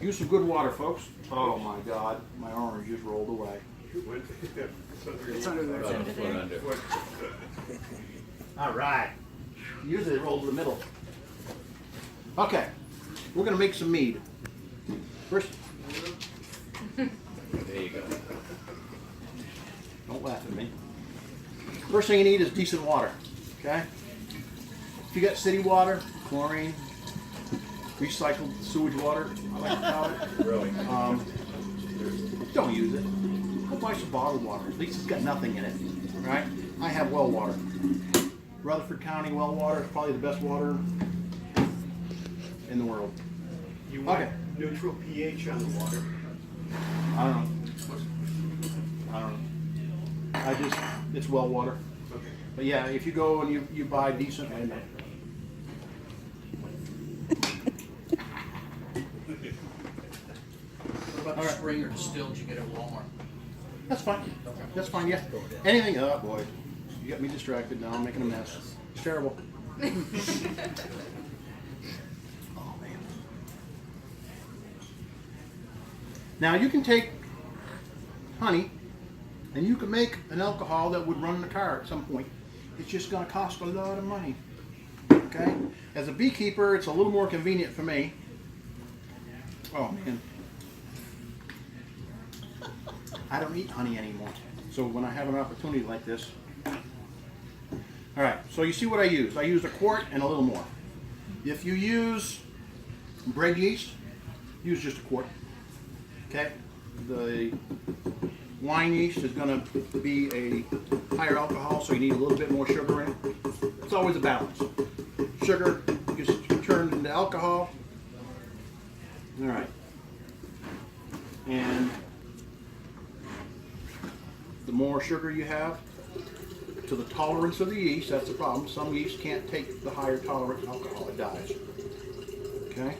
Use some good water, folks. Oh my God, my orange just rolled away. It's under there. All right. Usually it rolls to the middle. Okay, we're gonna make some mead. First, There you go. don't laugh at me. First thing you need is decent water. Okay. If you got city water, chlorine, recycled sewage water, I like to call it. Really? Don't use it. Go buy some bottled water. At least it's got nothing in it. Right? I have well water. Rutherford County well water is probably the best water in the world. You want Okay. neutral pH on the water. I don't know. It's well water. Okay. But yeah, if you go and you buy decent, I know. What about the spring or distilled you get at Walmart? That's fine. That's fine, yeah. Anything, oh boy, you got me distracted now, I'm making a mess. It's terrible. Oh man. Now you can take honey and you can make an alcohol that would run the car at some point. It's just gonna cost a lot of money. Okay? As a beekeeper, it's a little more convenient for me. Oh man. I don't eat honey anymore. So when I have an opportunity like this. All right, so you see what I use. I use a quart and a little more. If you use bread yeast, use just a quart. Okay? The wine yeast is going to be a higher alcohol, so you need a little bit more sugar in it. It's always a balance. Sugar gets turned into alcohol. All right. And the more sugar you have, to the tolerance of the yeast, that's the problem. Some yeast can't take the higher tolerance alcohol, it dies. Okay?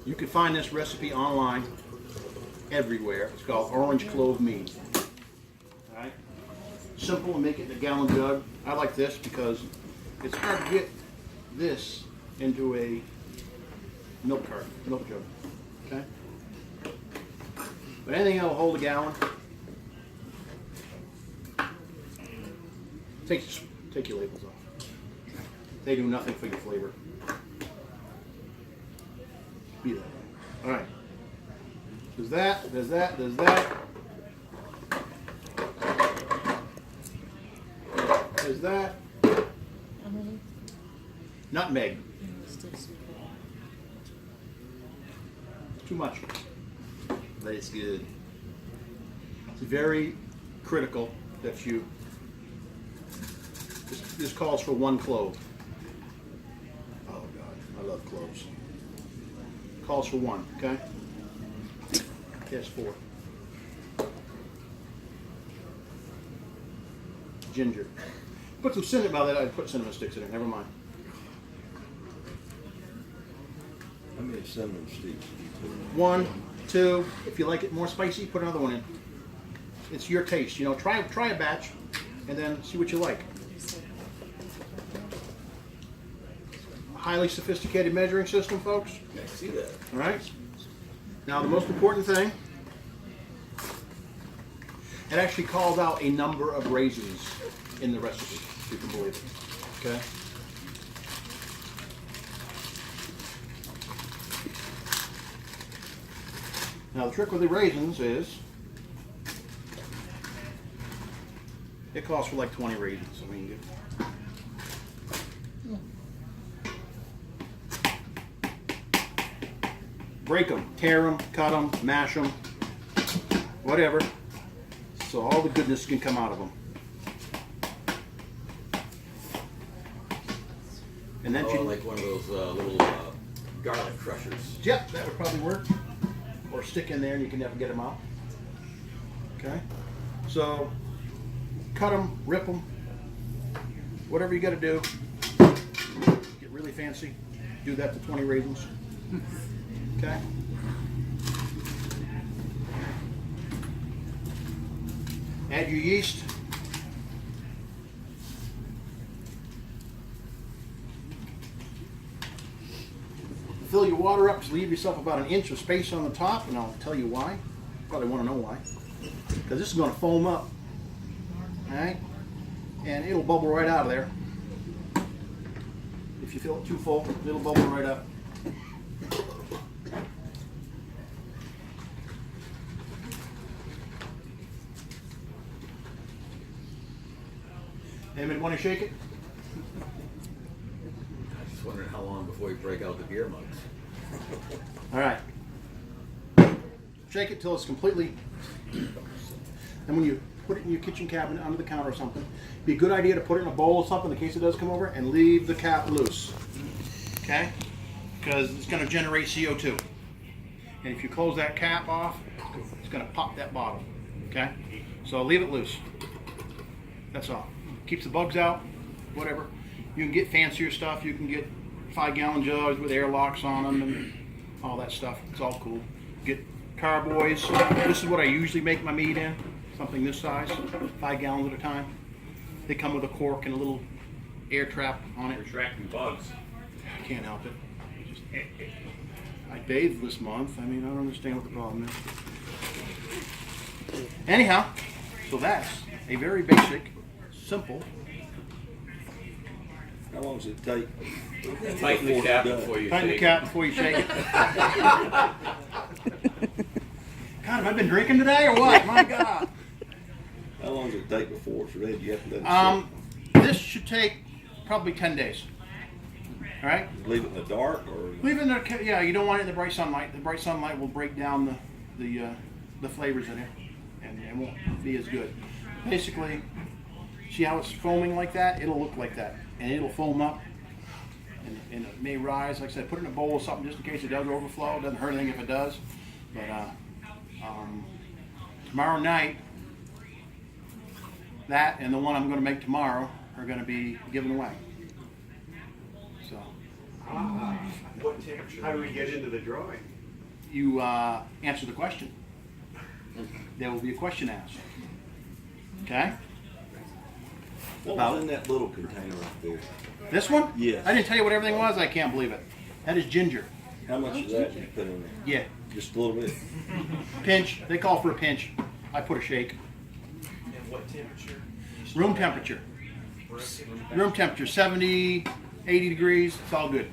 You can find this recipe online everywhere. It's called Orange Clove Mead. Alright? Simple, and make it in a gallon jug. I like this because it's hard to get this into a milk jug. Okay? But anything that'll hold a gallon, take your labels off. They do nothing for your flavor. Be that way. All right. There's that. There's that. There's that. There's that. Nutmeg. Too much. But it's good. It's very critical that you. This calls for 1 clove. Oh God, I love cloves. Calls for 1, okay? Yes, 4. Ginger. Put some cinnamon. Well, I put cinnamon sticks in it. Never mind. How many cinnamon sticks do you put in? 1, 2. If you like it more spicy, put another one in. It's your taste. You know, try a batch, and then see what you like. Highly sophisticated measuring system, folks. I see that. All right. Now, the most important thing, it actually calls out a number of raisins in the recipe, if you can believe it. Okay. Now, the trick with the raisins is it calls for like 20 raisins. I mean, break them, tear them, cut them, mash them, whatever, so all the goodness can come out of them. And then like one of those little garlic crushers. Yep, that would probably work. Or stick in there and you can never get them out. Okay, so cut them, rip them, whatever you got to do. Get really fancy. Do that to 20 raisins. Okay. Add your yeast. fill your water up, just leave yourself about an inch of space on the top, and I'll tell you why. Probably want to know why. Because this is going to foam up. Alright? And it'll bubble right out of there. If you fill it too full, it'll bubble right up. Anybody want to shake it? I was just wondering how long before you break out the beer mugs. All right. Shake it till it's completely. And when you put it in your kitchen cabinet under the counter or something, it'd be a good idea to put it in a bowl or something in case it does come over, and leave the cap loose. Okay? Because it's going to generate CO2. And if you close that cap off, it's going to pop that bottle. Okay? So leave it loose. That's all. Keeps the bugs out, whatever. You can get fancier stuff. You can get 5-gallon jugs with airlocks on them and all that stuff. It's all cool. Get carboys. This is what I usually make my mead in. Something this size, 5 gallons at a time. They come with a cork and a little air trap on it. You're attracting bugs. I can't help it. I bathed this month. I mean, I don't understand what the problem is. Anyhow, so that's a very basic, simple. How long does it take? Tighten the cap before you Tighten the shake cap before you shake it. God, have I been drinking today or what? My God. How long does it take before it's ready? You have to let it This should take probably 10 days. All right? sit. Leave it in the dark or? Leave it in the, yeah, you don't want it in the bright sunlight. The bright sunlight will break down the flavors in it, and it won't be as good. Basically, see how it's foaming like that? It'll look like that, and it'll foam up, and it may rise. Like I said, put it in a bowl or something just in case it does overflow. It doesn't hurt anything if it does. But tomorrow night, that and the one I'm going to make tomorrow are going to be given away. So What temperature? How do we get into the drawing? you answer the question. There will be a question asked. Okay? What was in that little container up there? This one? Yes. I didn't tell you what everything was. I can't believe it. That is ginger. How much of that did you put in there? Yeah. Just a little bit. Pinch. They call for a pinch. I put a shake. And what temperature? Room temperature. Room temperature. 70, 80 degrees. It's all good.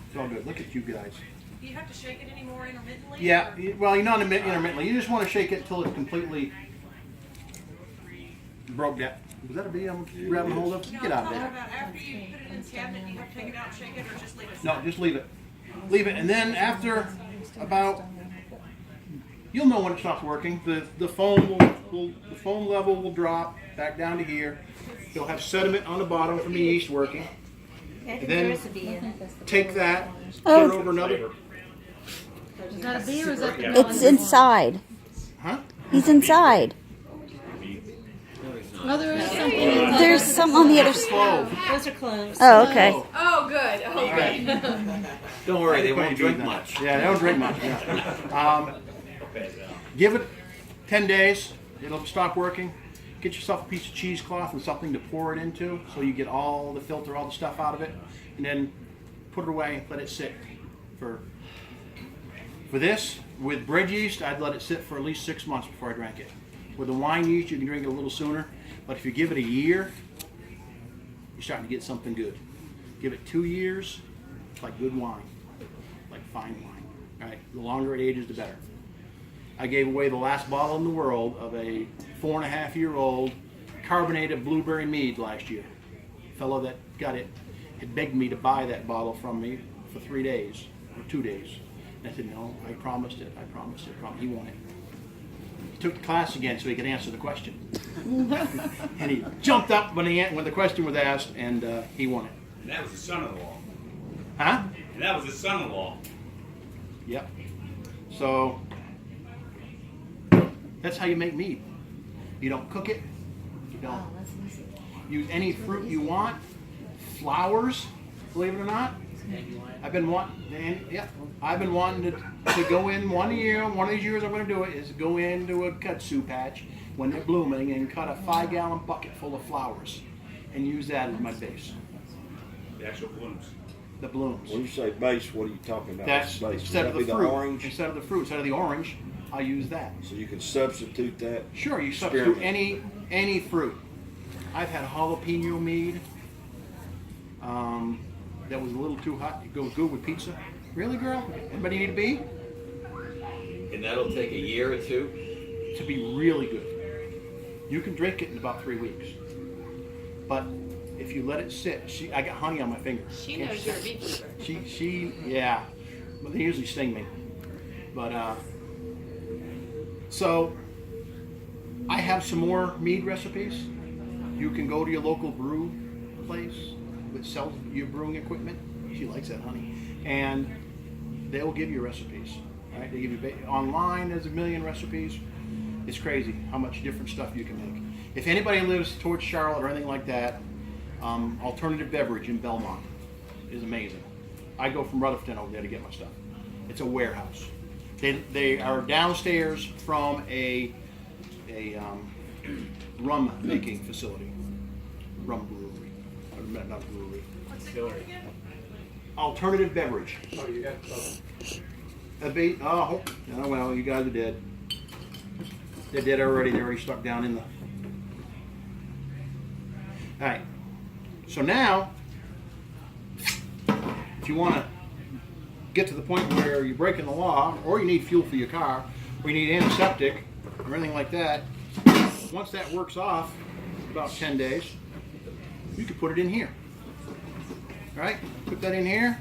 It's all good. Look at you guys. Do you have to shake it anymore intermittently? Yeah. Well, you're not intermittently. You just want to shake it until it's completely broke down. Was that a bee I'm grabbing hold of? No, Get out of I'm there. talking about after you put it in the cabinet, do you have to take it out and shake it, or just leave it? No, just leave it. Leave it, and then after about, you'll know when it stops working. The foam the foam level will drop back down to here. You'll have sediment on the bottom from the yeast working. And then take that, put it over another. Is that a bee or is that the It's inside. Huh? He's inside. Oh, there is something. There's some on the other side. Clove. Those are cloves. Oh, okay. Oh, good. Oh, good. Don't worry, they Won't won't do drink that. much. Yeah, they don't drink much. Yeah. Give it 10 days. It'll stop working. Get yourself a piece of cheesecloth and something to pour it into so you get all the filter, all the stuff out of it. And then put it away, let it sit. For this, with bread yeast, I'd let it sit for at least 6 months before I drank it. With the wine yeast, you can drink it a little sooner. But if you give it a year, you're starting to get something good. Give it 2 years, it's like good wine, like fine wine. All right, the longer it ages, the better. I gave away the last bottle in the world of a 4.5-year-old carbonated blueberry mead last year. The fellow that got it had begged me to buy that bottle from me for 3 days, or 2 days. And I said, no, I promised it, I promised it. He won it. He took the class again so he could answer the question. And he jumped up when the question was asked, and he won it. And that was the son-in-law. Huh? And that was the son-in-law. Yep. So that's how you make mead. You don't cook it. You don't use any fruit you want. Flowers, believe it or not. I've been wanting. I've been wanting to go in one year. One of these years I'm going to do it is go into a kudzu patch when they're blooming and cut a 5-gallon bucket full of flowers and use that as my base. The actual blooms. the blooms. When you say base, what are you talking about? That's base. instead of Would the that be fruit. the orange? Instead of the fruit, instead of the orange, I'll use that. So you can substitute that. Sure, you substitute Experiment. any fruit. I've had jalapeno mead. That was a little too hot. It goes good with pizza. Really, girl? Anybody need a bee? And that'll take a year or two? To be really good. You can drink it in about 3 weeks. But if you let it sit, I got honey on my finger. She knows you're a beekeeper. Yeah. But they usually sting me. But, so, I have some more mead recipes. You can go to your local brew place that sells your brewing equipment. She likes that honey. And they'll give you recipes. Right? They give you online. There's a million recipes. It's crazy how much different stuff you can make. If anybody lives towards Charlotte or anything like that, Alternative Beverage in Belmont is amazing. I go from Rutherford over there to get my stuff. It's a warehouse. They are downstairs from a rum making facility, rum brewery, not brewery. What's it called again? Alternative Beverage. Oh, you got, Oh, well, you guys are dead. They're dead already. They're already stuck down in the. All right. So now, if you want to get to the point where you're breaking the law, or you need fuel for your car, or you need antiseptic, or anything like that, once that works off, about 10 days, you can put it in here. All right? Put that in here.